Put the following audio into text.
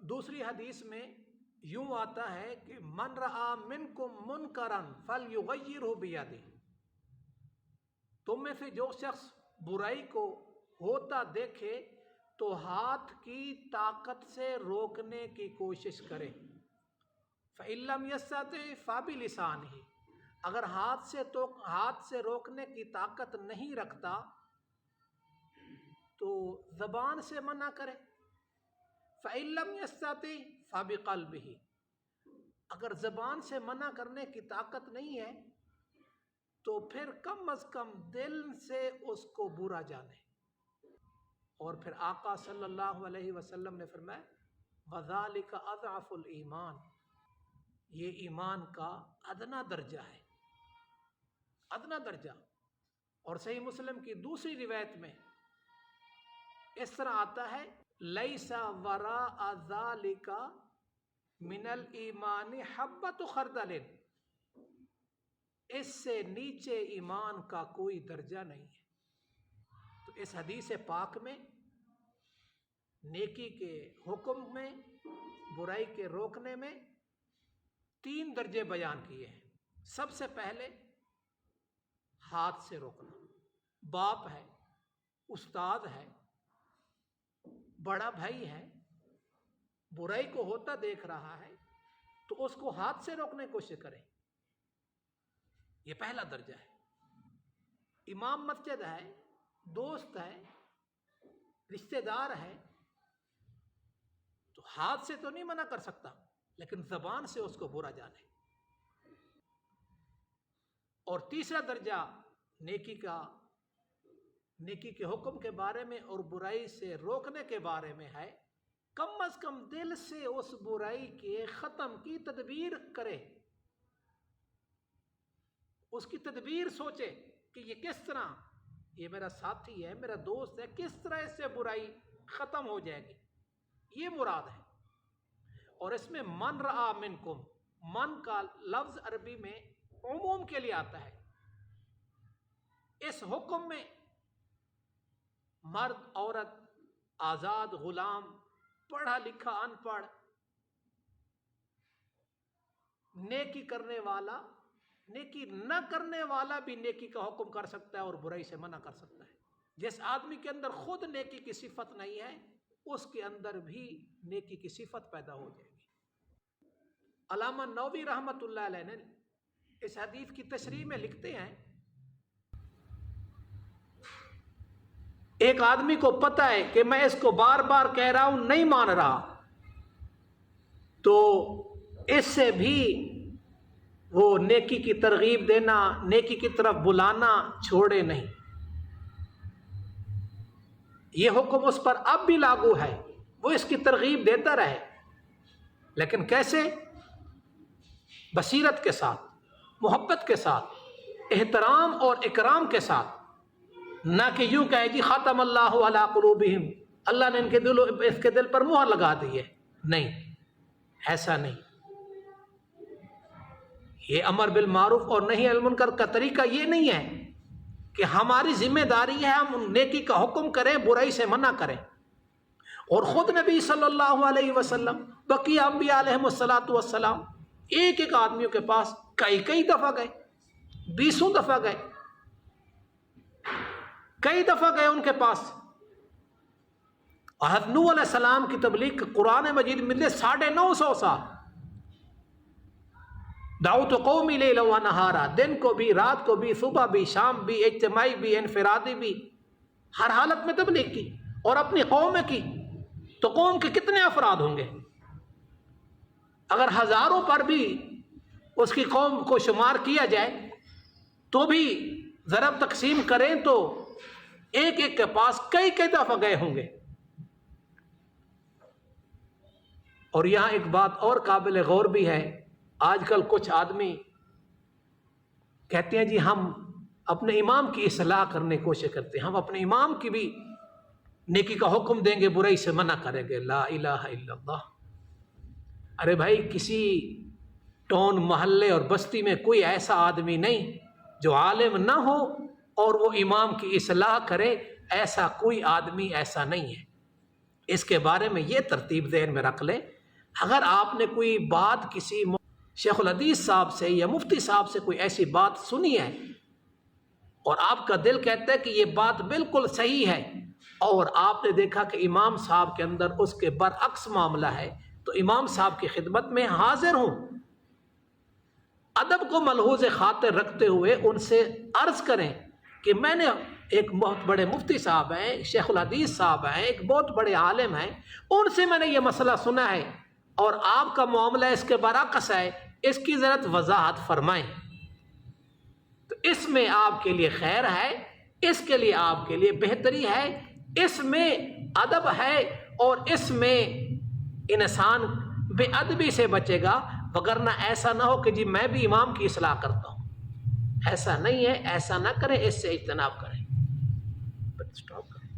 دوسری حدیث میں یوں آتا ہے کہ من رآ منکم منکرن فلیغیرہ بیدہ، تم میں سے جو شخص برائی کو ہوتا دیکھے تو ہاتھ کی طاقت سے روکنے کی کوشش کرے۔ فإن لم یستطع فبلسانہ، اگر ہاتھ سے روکنے کی طاقت نہیں رکھتا تو زبان سے منع کرے۔ فإن لم یستطع فبقلبہ، اگر زبان سے منع کرنے کی طاقت نہیں ہے تو پھر کم از کم دل سے اس کو برا جانے۔ اور پھر آقا صلی اللہ علیہ وسلم نے فرمایا وذالک اضعف الایمان، یہ ایمان کا ادنا درجہ ہے، ادنا درجہ۔ اور صحیح مسلم کی دوسری روایت میں اس طرح آتا ہے لیس وراء ذالک من الایمان حبۃ خردل، اس سے نیچے ایمان کا کوئی درجہ نہیں ہے۔ تو اس حدیث پاک میں نیکی کے حکم میں، برائی کے روکنے میں 3 درجے بیان کیے ہیں۔ سب سے پہلے ہاتھ سے روکنا، باپ ہے، استاد ہے، بڑا بھائی ہے، برائی کو ہوتا دیکھ رہا ہے تو اس کو ہاتھ سے روکنے کی کوشش کریں، یہ پہلا درجہ ہے۔ امام مسجد ہے، دوست ہے، رشتہ دار ہے تو ہاتھ سے تو نہیں منع کر سکتا لیکن زبان سے اس کو برا جانے۔ اور تیسرا درجہ نیکی کے حکم کے بارے میں اور برائی سے روکنے کے بارے میں ہے، کم از کم دل سے اس برائی کے ختم کی تدبیر کرے، اس کی تدبیر سوچے کہ یہ کس طرح، یہ میرا ساتھی ہے، میرا دوست ہے، کس طرح اس سے برائی ختم ہو جائے گی، یہ مراد ہے۔ اور اس میں من رآ منکم، من کا لفظ عربی میں عموم کے لیے آتا ہے۔ اس حکم میں مرد، عورت، آزاد، غلام، پڑھا لکھا، ان پڑھ، نیکی کرنے والا، نیکی نہ کرنے والا بھی نیکی کا حکم کر سکتا ہے اور برائی سے منع کر سکتا ہے۔ جس آدمی کے اندر خود نیکی کی صفت نہیں ہے اس کے اندر بھی نیکی کی صفت پیدا ہو جائے گی۔ علامہ نووی رحمۃ اللہ علیہ نے اس حدیث کی تشریح میں لکھتے ہیں ایک آدمی کو پتہ ہے کہ میں اس کو بار بار کہہ رہا ہوں نہیں مان رہا، تو اس سے بھی وہ نیکی کی ترغیب دینا، نیکی کی طرف بلانا چھوڑے نہیں۔ یہ حکم اس پر اب بھی لاگو ہے، وہ اس کی ترغیب دیتا رہے، لیکن کیسے؟ بصیرت کے ساتھ، محبت کے ساتھ، احترام اور اکرام کے ساتھ، نہ کہ یوں کہے جی ختم اللہ علی قلوبہم، اللہ نے اس کے دل پر مہر لگا دی ہے۔ نہیں، ایسا نہیں۔ یہ امر بالمعروف اور نہی عن المنکر کا طریقہ یہ نہیں ہے کہ ہماری ذمہ داری ہے ہم نیکی کا حکم کریں، برائی سے منع کریں۔ اور خود نبی صلی اللہ علیہ وسلم، بقیہ انبیاء علیہم السلام ایک آدمیوں کے پاس کئی دفعہ گئے، 20 دفعہ گئے، کئی دفعہ گئے ان کے پاس۔ اور حضرت نوح علیہ السلام کی تبلیغ قرآن مجید ملے 950 سال، دعوت قومی لیلا و نہارا، دن کو بھی، رات کو بھی، صبح بھی، شام بھی، اجتماعی بھی، انفرادی بھی، ہر حالت میں تبلیغ کی اور اپنی قوم میں کی۔ تو قوم کے کتنے افراد ہوں گے؟ اگر ہزاروں پر بھی اس کی قوم کو شمار کیا جائے تو بھی ضرب تقسیم کریں تو ایک کے پاس کئی دفعہ گئے ہوں گے۔ اور یہاں ایک بات اور قابل غور بھی ہے، آج کل کچھ آدمی کہتے ہیں جی ہم اپنے امام کی اصلاح کرنے کی کوشش کرتے ہیں، ہم اپنے امام کی بھی نیکی کا حکم دیں گے، برائی سے منع کریں گے۔ لا الہ الا اللہ۔ ارے بھائی، کسی ٹون، محلے اور بستی میں کوئی ایسا آدمی نہیں جو عالم نہ ہو اور وہ امام کی اصلاح کرے، ایسا کوئی آدمی ایسا نہیں ہے۔ اس کے بارے میں یہ ترتیب ذہن میں رکھ لیں، اگر آپ نے کوئی بات کسی شیخ الحدیث صاحب سے یا مفتی صاحب سے کوئی ایسی بات سنی ہے اور آپ کا دل کہتا ہے کہ یہ بات بالکل صحیح ہے، اور آپ نے دیکھا کہ امام صاحب کے اندر اس کے برعکس معاملہ ہے، تو امام صاحب کی خدمت میں حاضر ہوں، ادب کو ملحوظ خاطر رکھتے ہوئے ان سے عرض کریں کہ میں نے ایک بہت بڑے مفتی صاحب ہیں، شیخ الحدیث صاحب ہیں، ایک بہت بڑے عالم ہیں، ان سے میں نے یہ مسئلہ سنا ہے اور آپ کا معاملہ اس کے برعکس ہے، اس کی ذرا وضاحت فرمائیں، تو اس میں آپ کے لیے خیر ہے، اس کے لیے آپ کے لیے بہتری ہے، اس میں ادب ہے، اور اس میں انسان بے ادبی سے بچے گا، وگرنہ ایسا نہ ہو کہ جی میں بھی امام کی اصلاح کرتا ہوں، ایسا نہیں ہے، ایسا نہ کریں، اس سے اجتناب کریں۔ اسٹاپ کریں۔